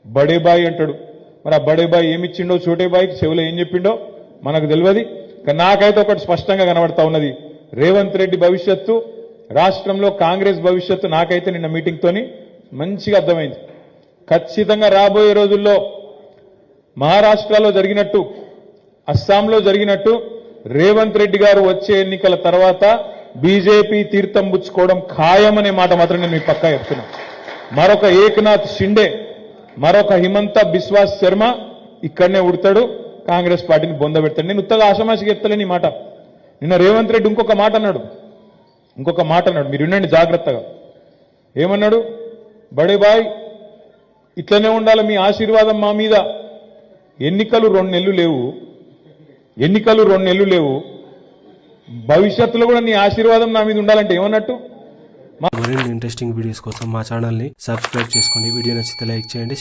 బడే బాయ్ అంటాడు. మరి ఆ బడే బాయ్ ఏమిచ్చిండో చోటే బాయ్కి చెవులో ఏం చెప్పిండో మనకు తెలియదు. కానీ నాకైతే ఒకటి స్పష్టంగా కనబడతా ఉన్నది, రేవంత్ రెడ్డి భవిష్యత్తు, రాష్ట్రంలో కాంగ్రెస్ భవిష్యత్తు నాకైతే నిన్న మీటింగ్తోని మంచిగా అర్థమైంది. ఖచ్చితంగా రాబోయే రోజుల్లో మహారాష్ట్రలో జరిగినట్టు, అస్సాంలో జరిగినట్టు రేవంత్ రెడ్డి గారు వచ్చే ఎన్నికల తర్వాత బీజేపీ తీర్థం పుచ్చుకోవడం ఖాయమనే మాట మాత్రం నేను మీ పక్కా చెప్తున్నా. మరొక ఏక్నాథ్ షిండే, మరొక హిమంత బిశ్వాస్ శర్మ ఇక్కడనే ఉడతాడు, కాంగ్రెస్ పార్టీని బొందబెడతాడు. నేను ఉత్తగా ఆషమాషికి ఎత్తలేని మాట. నిన్న రేవంత్ రెడ్డి ఇంకొక మాట అన్నాడు, మీరు వినండి జాగ్రత్తగా. ఏమన్నాడు? బడే బాయ్ ఇట్లనే ఉండాలి, మీ ఆశీర్వాదం మా మీద. ఎన్నికలు 2 నెలలు లేవు, భవిష్యత్తులో కూడా నీ ఆశీర్వాదం నా మీద ఉండాలంటే ఏమన్నట్టు? మరిన్ని ఇంట్రెస్టింగ్ వీడియోస్ కోసం మా ఛానల్ని సబ్స్క్రైబ్ చేసుకోండి. వీడియో నచ్చితే లైక్ చేయండి.